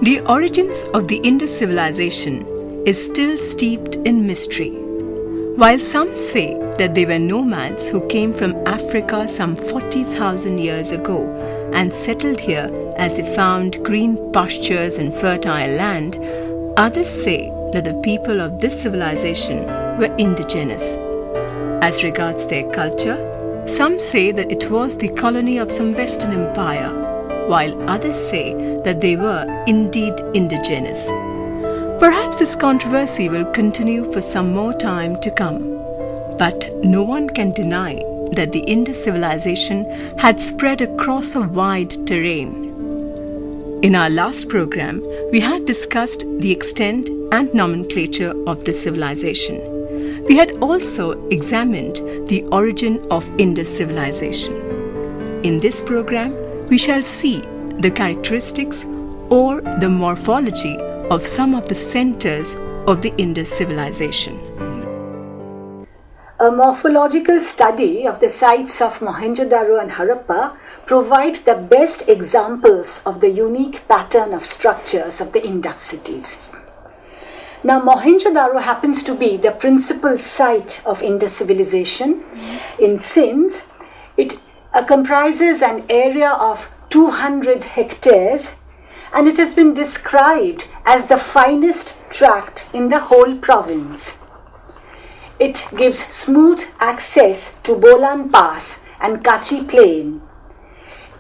The origins of the Indus civilization is still steeped in mystery. While some say that they were nomads who came from Africa some 40,000 years ago and settled here as they found green pastures and fertile land, others say that the people of this civilization were indigenous. As regards their culture, some say that it was the colony of some Western empire, while others say that they were indeed indigenous. Perhaps this controversy will continue for some more time to come, but no one can deny that the Indus civilization had spread across a wide terrain. In our last program, we had discussed the extent and nomenclature of this civilization. We had also examined the origin of Indus civilization. In this program, we shall see the characteristics or the morphology of some of the centers of the Indus civilization. A morphological study of the sites of Mohenjo Daro and Harappa provide the best examples of the unique pattern of structures of the Indus cities. Now, Mohenjo Daro happens to be the principal site of Indus civilization in Sindh. It comprises an area of 200 hectares, and it has been described as the finest tract in the whole province. It gives smooth access to Bolan Pass and Kachi Plain.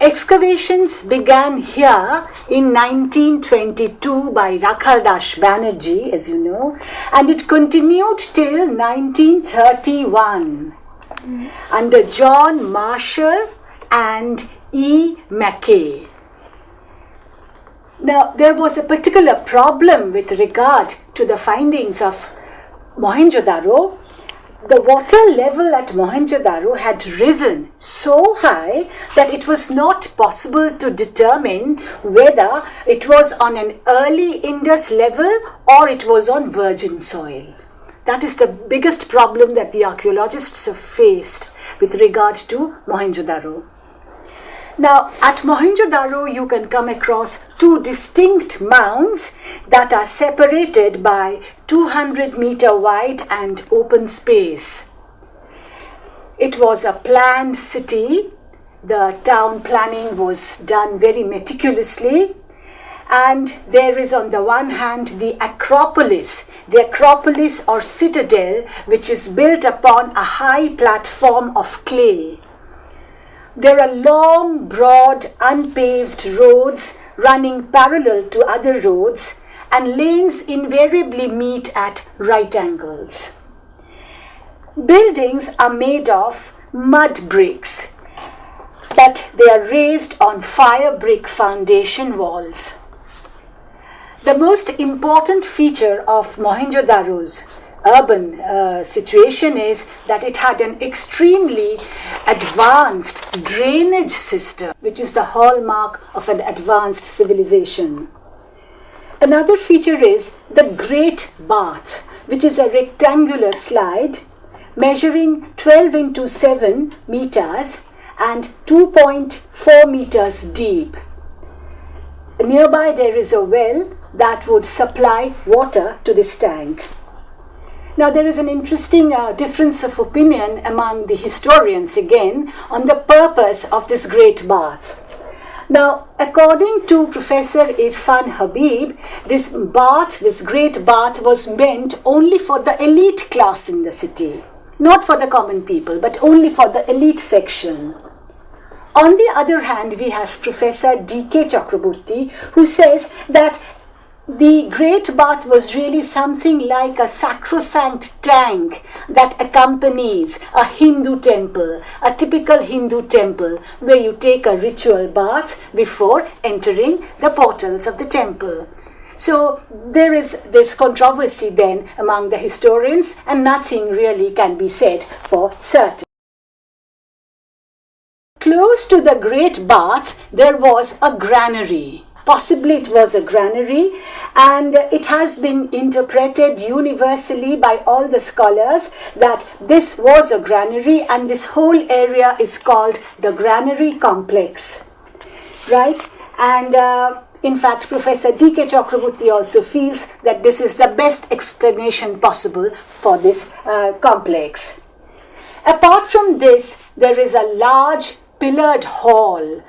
Excavations began here in 1922 by Rakhaldas Banerjee, as you know, and it continued till 1931 under John Marshall and E. Mackay. Now, there was a particular problem with regard to the findings of Mohenjo Daro. The water level at Mohenjo Daro had risen so high that it was not possible to determine whether it was on an early Indus level or it was on virgin soil. That is the biggest problem that the archaeologists have faced with regard to Mohenjo Daro. Now, at Mohenjo Daro, you can come across two distinct mounds that are separated by 200-meter wide and open space. It was a planned city. The town planning was done very meticulously. And there is on the one hand the Acropolis or citadel, which is built upon a high platform of clay. There are long, broad, unpaved roads running parallel to other roads, and lanes invariably meet at right angles. Buildings are made of mud bricks, but they are raised on fire brick foundation walls. The most important feature of Mohenjo Daro's urban situation is that it had an extremely advanced drainage system, which is the hallmark of an advanced civilization. Another feature is the Great Bath, which is a rectangular slide measuring 12 into 7 meters and 2.4 meters deep. Nearby there is a well that would supply water to this tank. Now, there is an interesting difference of opinion among the historians again on the purpose of this great bath. Now, according to Professor Irfan Habib, this great bath was meant only for the elite class in the city, not for the common people, but only for the elite section. On the other hand, we have Professor D.K. Chakraborty, who says that the Great Bath was really something like a sacrosanct tank that accompanies a Hindu temple, a typical Hindu temple, where you take a ritual bath before entering the portals of the temple. So there is this controversy then among the historians, and nothing really can be said for certain. Close to the Great Bath, there was a granary. Possibly it was a granary, and it has been interpreted universally by all the scholars that this was a granary, and this whole area is called the granary complex, right? And In fact, Professor D.K. Chakraborty also feels that this is the best explanation possible for this complex. Apart from this, there is a large pillared hall,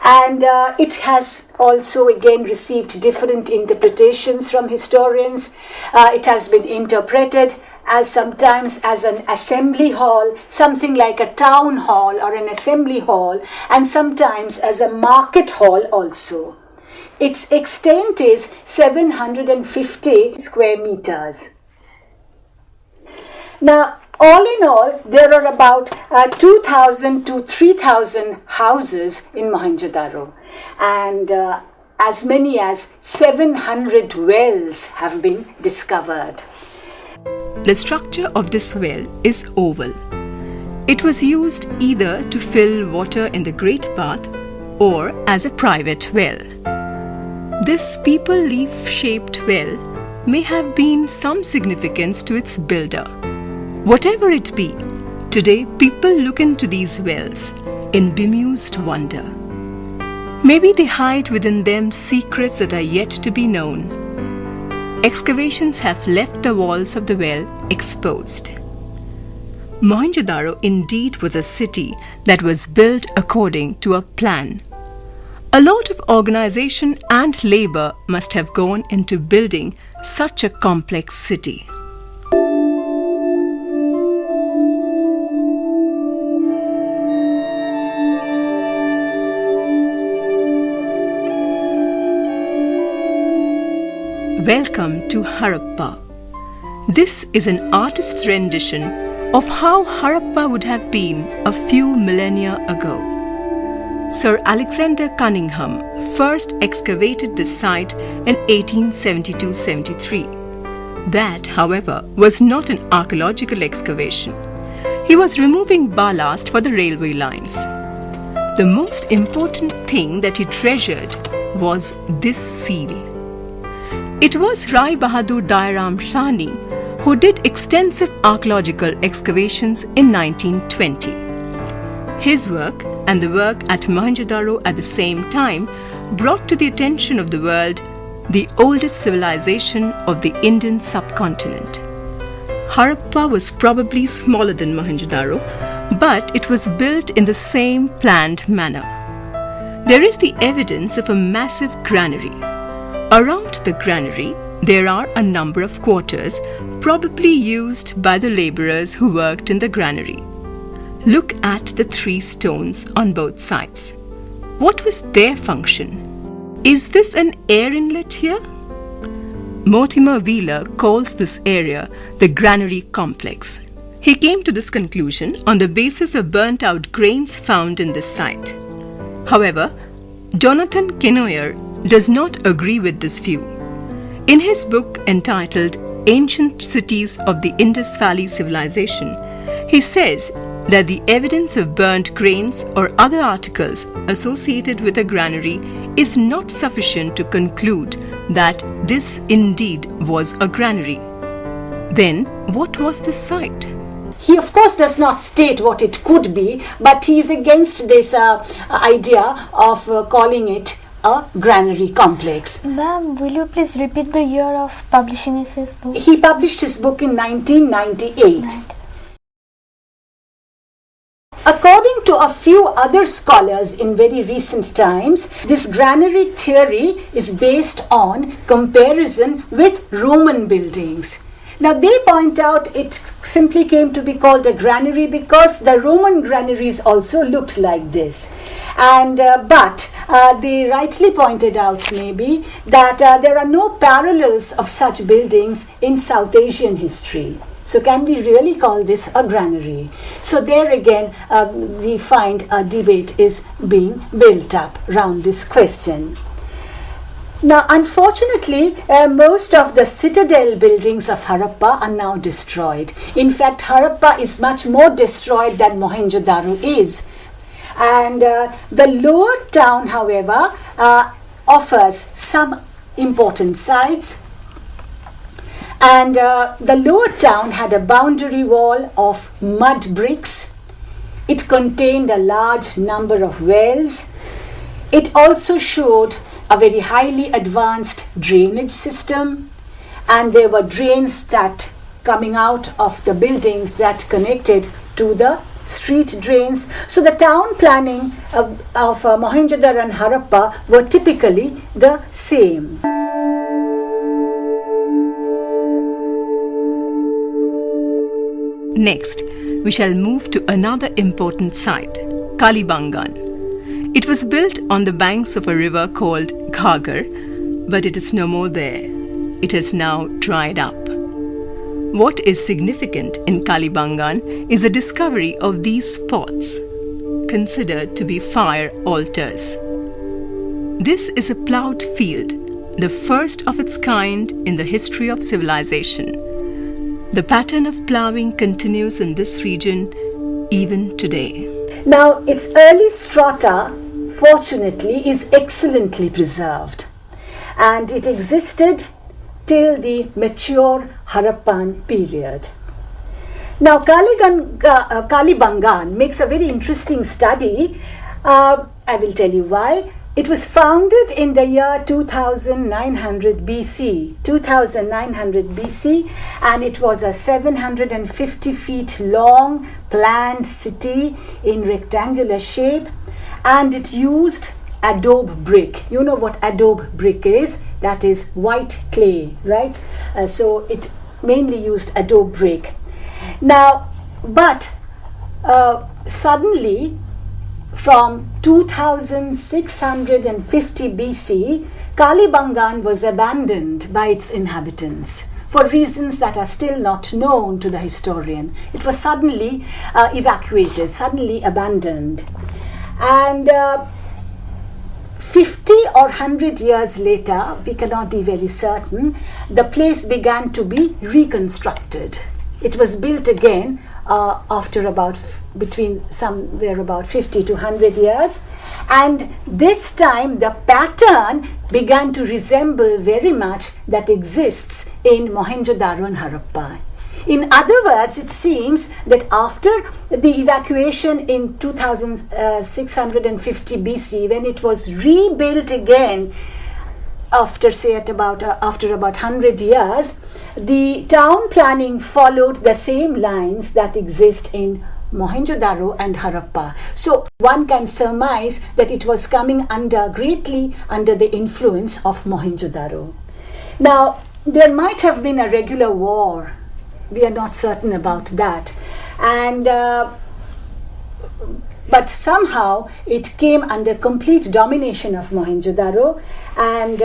and it has also again received different interpretations from historians. It has been interpreted as sometimes as an assembly hall, something like a town hall or an assembly hall, and sometimes as a market hall also. Its extent is 750 square meters. Now, all in all, there are about 2,000 to 3,000 houses in Mohenjo Daro, and as many as 700 wells have been discovered. The structure of this well is oval. It was used either to fill water in the Great Bath or as a private well. This people leaf-shaped well may have been some significance to its builder. Whatever it be, today people look into these wells in bemused wonder. Maybe they hide within them secrets that are yet to be known. Excavations have left the walls of the well exposed. Mohenjo Daro indeed was a city that was built according to a plan. A lot of organization and labor must have gone into building such a complex city. Welcome to Harappa. This is an artist's rendition of how Harappa would have been a few millennia ago. Sir Alexander Cunningham first excavated this site in 1872-73. That, however, was not an archaeological excavation. He was removing ballast for the railway lines. The most important thing that he treasured was this seal. It was Rai Bahadur Dairam Shani who did extensive archaeological excavations in 1920. His work and the work at Mohenjo Daro at the same time brought to the attention of the world the oldest civilization of the Indian subcontinent. Harappa was probably smaller than Mohenjo Daro, but it was built in the same planned manner. There is the evidence of a massive granary. Around the granary, there are a number of quarters, probably used by the laborers who worked in the granary. Look at the 3 stones on both sides. What was their function? Is this an air inlet here? Mortimer Wheeler calls this area the granary complex. He came to this conclusion on the basis of burnt-out grains found in this site. However, Jonathan Kenoyer does not agree with this view. In his book entitled Ancient Cities of the Indus Valley Civilization, he says that the evidence of burnt grains or other articles associated with a granary is not sufficient to conclude that this indeed was a granary. Then, what was this site? He of course does not state what it could be, but he is against this idea of calling it a granary complex. Ma'am, will you please repeat the year of publishing his book? He published his book in 1998. Right. According to a few other scholars in very recent times, this granary theory is based on comparison with Roman buildings. Now they point out it simply came to be called a granary because the Roman granaries also looked like this. And but they rightly pointed out maybe that there are no parallels of such buildings in South Asian history. So can we really call this a granary? So there again we find a debate is being built up around this question. Now, unfortunately, most of the citadel buildings of Harappa are now destroyed. In fact, Harappa is much more destroyed than Mohenjo Daro is. And the lower town, however, offers some important sites. And the lower town had a boundary wall of mud bricks. It contained a large number of wells. It also showed a very highly advanced drainage system, and there were drains that coming out of the buildings that connected to the street drains. So the town planning of Mohenjo Daro and Harappa were typically the same. Next, we shall move to another important site, Kalibangan. It was built on the banks of a river called Ghagar, but it is no more there. It has now dried up. What is significant in Kalibangan is the discovery of these spots, considered to be fire altars. This is a ploughed field, the first of its kind in the history of civilization. The pattern of ploughing continues in this region even today. Now, its early strata, fortunately, is excellently preserved, and it existed till the mature Harappan period. Now, Kalibangan makes a very interesting study. I will tell you why. It was founded in the year 2900 BC, and it was a 750 feet long planned city in rectangular shape, and it used adobe brick. You know what adobe brick is? That is white clay, right? So it mainly used adobe brick. Now, but suddenly, from 2650 BC, Kalibangan was abandoned by its inhabitants for reasons that are still not known to the historian. It was suddenly evacuated, suddenly abandoned. And 50 or 100 years later, we cannot be very certain, the place began to be reconstructed. It was built again after between somewhere about 50 to 100 years, and this time the pattern began to resemble very much that exists in Mohenjo Daro and Harappa. In other words, it seems that after the evacuation in 2650 BC, when it was rebuilt again after about 100 years, the town planning followed the same lines that exist in Mohenjo Daro and Harappa. So one can surmise that it was coming greatly under the influence of Mohenjo Daro. Now, there might have been a regular war. We are not certain about that. And but somehow it came under complete domination of Mohenjo Daro, and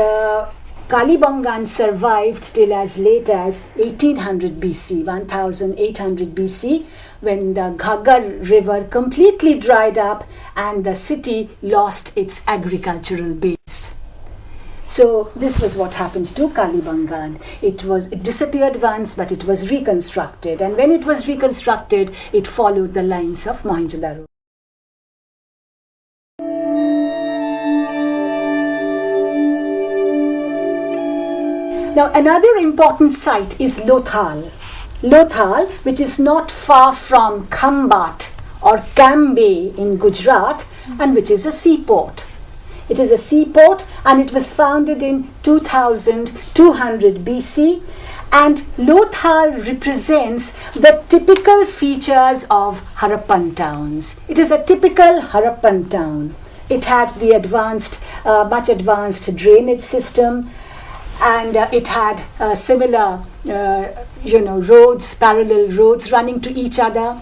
Kalibangan survived till as late as 1800 BC, 1800 BC, when the Ghagar river completely dried up and the city lost its agricultural base. So this was what happened to Kalibangan. It disappeared once, but it was reconstructed, and when it was reconstructed, it followed the lines of Mohenjo Daro. Now, another important site is Lothal. Lothal, which is not far from Khambat or Cambay in Gujarat, and which is a seaport. It is a seaport, and it was founded in 2200 BC, and Lothal represents the typical features of Harappan towns. It is a typical Harappan town. It had the much advanced drainage system, and it had similar roads, parallel roads running to each other.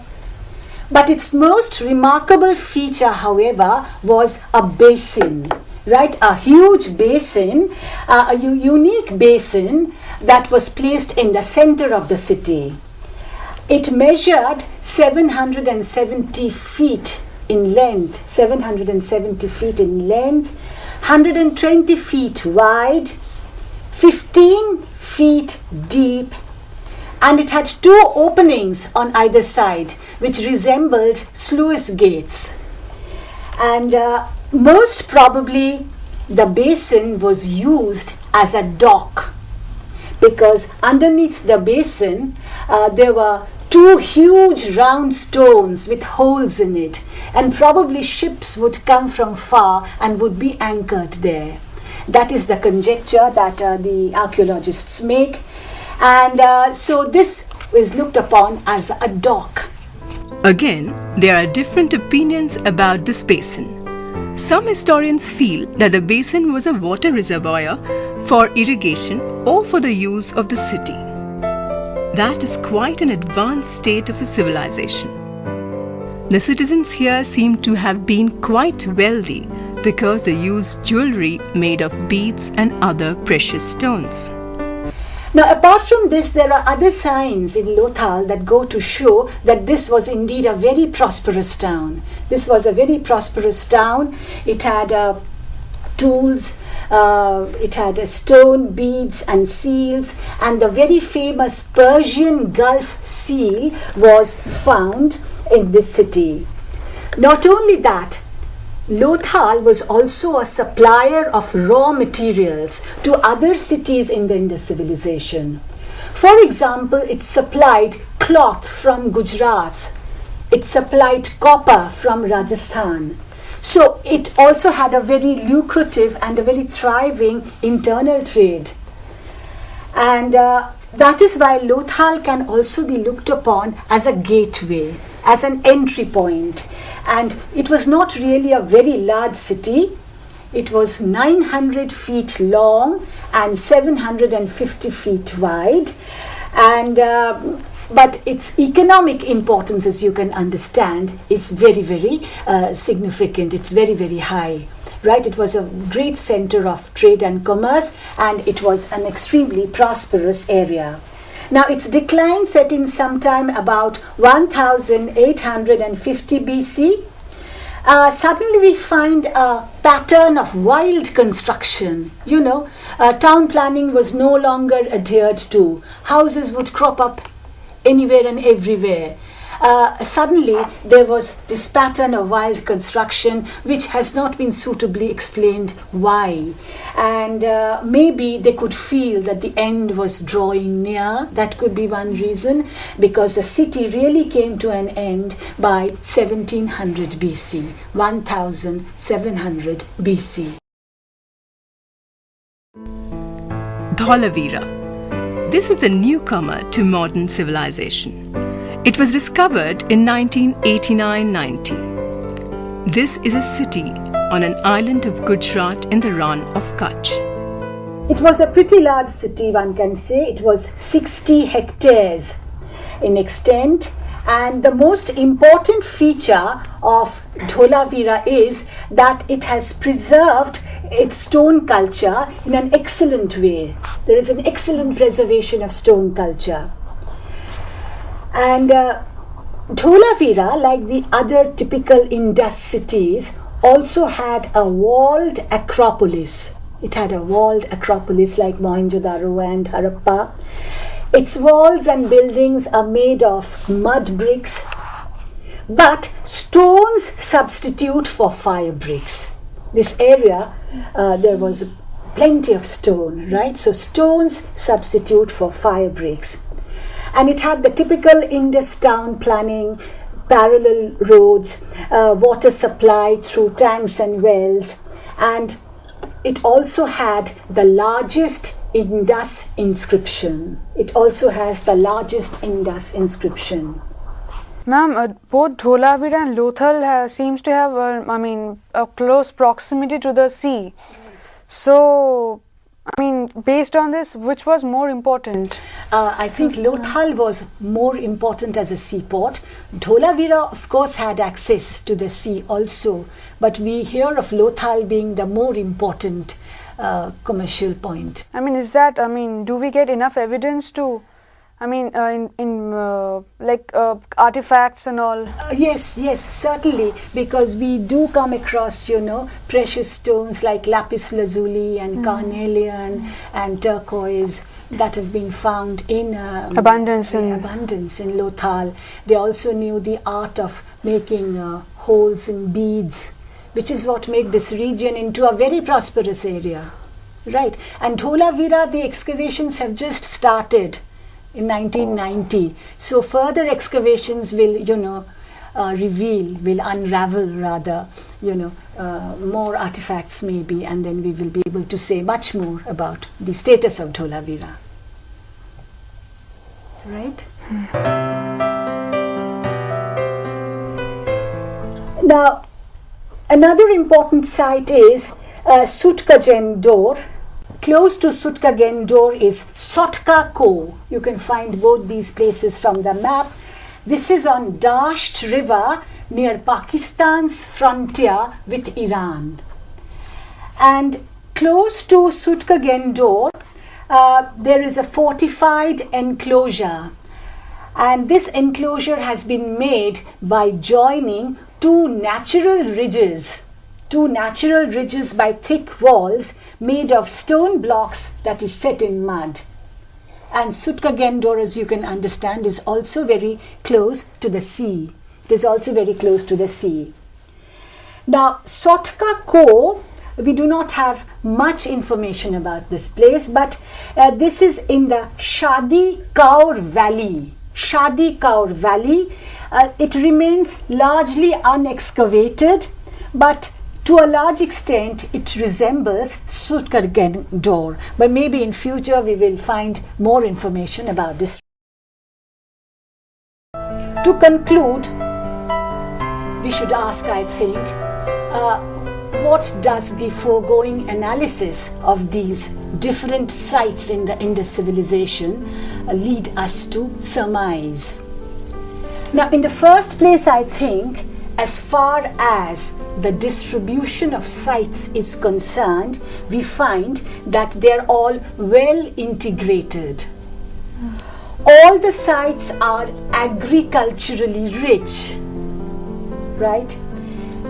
But its most remarkable feature, however, was a basin, right? A huge basin, a unique basin that was placed in the center of the city. It measured 770 feet in length, 120 feet wide, 15 feet deep, and it had two openings on either side, which resembled sluice gates. And most probably the basin was used as a dock, because underneath the basin there were two huge round stones with holes in it, and probably ships would come from far and would be anchored there. That is the conjecture that the archaeologists make, and so this is looked upon as a dock. Again, there are different opinions about this basin. Some historians feel that the basin was a water reservoir for irrigation or for the use of the city. That is quite an advanced state of a civilization. The citizens here seem to have been quite wealthy because they used jewelry made of beads and other precious stones. Now, apart from this, there are other signs in Lothal that go to show that this was indeed a very prosperous town. This was a very prosperous town. It had tools, it had stone, beads and seals, and the very famous Persian Gulf seal was found in this city. Not only that, Lothal was also a supplier of raw materials to other cities in the Indus civilization. For example, it supplied cloth from Gujarat. It supplied copper from Rajasthan. So it also had a very lucrative and a very thriving internal trade. And that is why Lothal can also be looked upon as a gateway, as an entry point. And it was not really a very large city. It was 900 feet long and 750 feet wide. And but its economic importance, as you can understand, is very, very significant. It's very, very high. Right? It was a great center of trade and commerce, and it was an extremely prosperous area. Now, its decline set in sometime about 1850 BC. Suddenly we find a pattern of wild construction. Town planning was no longer adhered to. Houses would crop up anywhere and everywhere. Suddenly there was this pattern of wild construction which has not been suitably explained why, and maybe they could feel that the end was drawing near. That could be one reason, because the city really came to an end by 1700 BC, 1700 BC. Dholavira. This is the newcomer to modern civilization. It was discovered in 1989-90. This is a city on an island of Gujarat in the Rann of Kutch. It was a pretty large city, one can say. It was 60 hectares in extent, and the most important feature of Dholavira is that it has preserved its stone culture in an excellent way. There is an excellent preservation of stone culture. And Dholavira, like the other typical Indus cities, also had a walled acropolis. It had a walled acropolis like Mohenjo Daro and Harappa. Its walls and buildings are made of mud bricks, but stones substitute for fire bricks. This area, there was plenty of stone, right? So stones substitute for fire bricks. And it had the typical Indus town planning, parallel roads, water supply through tanks and wells, and it also had the largest Indus inscription. It also has the largest Indus inscription. Ma'am, both Dholavira and Lothal seems to have, a close proximity to the sea. So, based on this, which was more important? I think Lothal was more important as a seaport. Dholavira, of course, had access to the sea also, but we hear of Lothal being the more important commercial point. Is that, do we get enough evidence to, artifacts and all? Yes, certainly, because we do come across, precious stones like lapis lazuli and carnelian and turquoise that have been found in abundance in Lothal. They also knew the art of making holes in beads, which is what made this region into a very prosperous area, right? And Dholavira, the excavations have just started. in 1990. So further excavations will, will unravel rather, more artifacts maybe, and then we will be able to say much more about the status of Dholavira. Right? Now, another important site is Sutkajen Dor. Close to Sutkajen Dor is Sotka Ko. You can find both these places from the map. This is on Dasht River near Pakistan's frontier with Iran. And close to Sutkajen Dor, there is a fortified enclosure. And this enclosure has been made by joining two natural ridges by thick walls made of stone blocks that is set in mud. And Sutkajen Dor, as you can understand, is also very close to the sea. It is also very close to the sea. Now, Sotka Ko, we do not have much information about this place, but this is in the Shadi Kaur Valley. Shadi Kaur Valley. It remains largely unexcavated, but to a large extent it resembles Sutkajen Dor. But maybe in future we will find more information about this. To conclude, we should ask, I think, what does the foregoing analysis of these different sites in the Indus civilization lead us to surmise? Now, in the first place, I think, as far as the distribution of sites is concerned, we find that they're all well integrated. All the sites are agriculturally rich, right?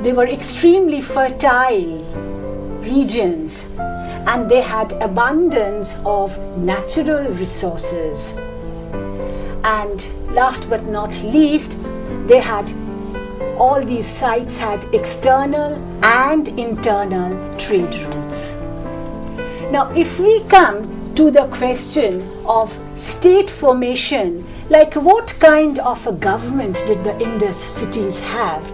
They were extremely fertile regions, and they had abundance of natural resources. And last but not least, all these sites had external and internal trade routes. Now, if we come to the question of state formation, like what kind of a government did the Indus cities have,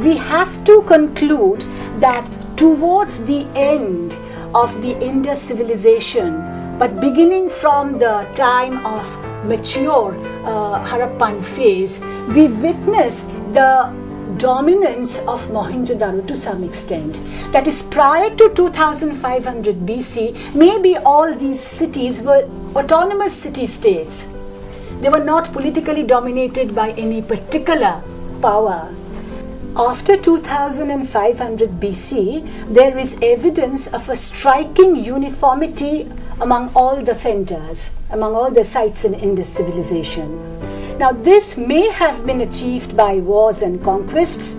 we have to conclude that towards the end of the Indus civilization, but beginning from the time of mature Harappan phase, we witness the dominance of Mohenjo Daro to some extent. That is, prior to 2500 BC, maybe all these cities were autonomous city-states. They were not politically dominated by any particular power. After 2500 BC, there is evidence of a striking uniformity among all the centers, among all the sites in Indus civilization. Now, this may have been achieved by wars and conquests,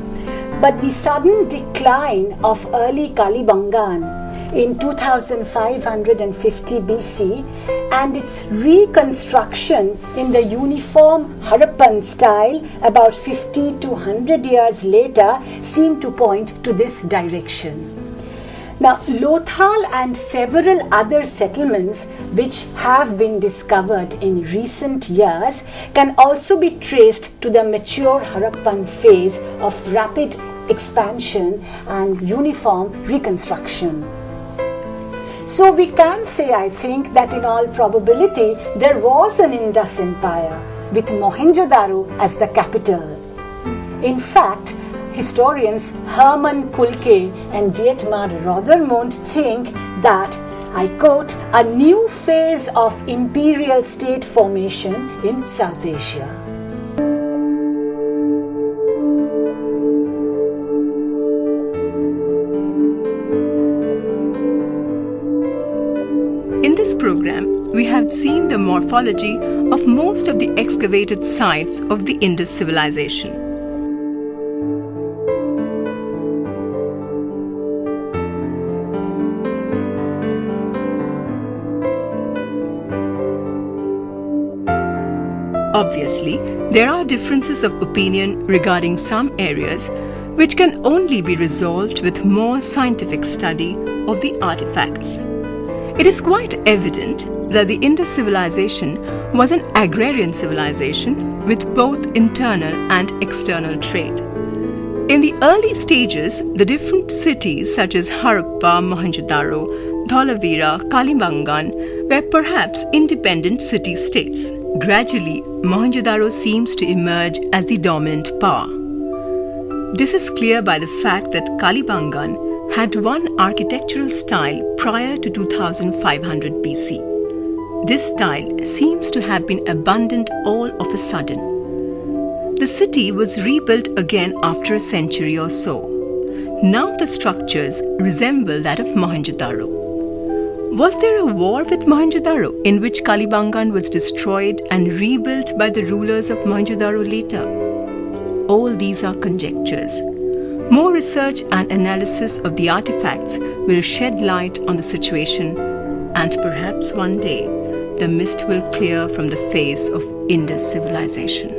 but the sudden decline of early Kalibangan in 2550 BC and its reconstruction in the uniform Harappan style about 50 to 100 years later seem to point to this direction. Now, Lothal and several other settlements which have been discovered in recent years can also be traced to the mature Harappan phase of rapid expansion and uniform reconstruction. So we can say, I think, that in all probability there was an Indus empire with Mohenjo Daro as the capital. In fact, historians Hermann Kulke and Dietmar Rothermund think that, I quote, a new phase of imperial state formation in South Asia. In this program, we have seen the morphology of most of the excavated sites of the Indus civilization. Obviously, there are differences of opinion regarding some areas which can only be resolved with more scientific study of the artifacts. It is quite evident that the Indus civilization was an agrarian civilization with both internal and external trade. In the early stages, the different cities such as Harappa, Mohenjo Daro, Dholavira, Kalibangan were perhaps independent city-states. Gradually, Mohenjo Daro seems to emerge as the dominant power. This is clear by the fact that Kalibangan had one architectural style prior to 2500 BC. This style seems to have been abandoned all of a sudden. The city was rebuilt again after a century or so. Now the structures resemble that of Mohenjo Daro. Was there a war with Mohenjo Daro in which Kalibangan was destroyed and rebuilt by the rulers of Mohenjo Daro later? All these are conjectures. More research and analysis of the artifacts will shed light on the situation, and perhaps one day the mist will clear from the face of Indus civilization.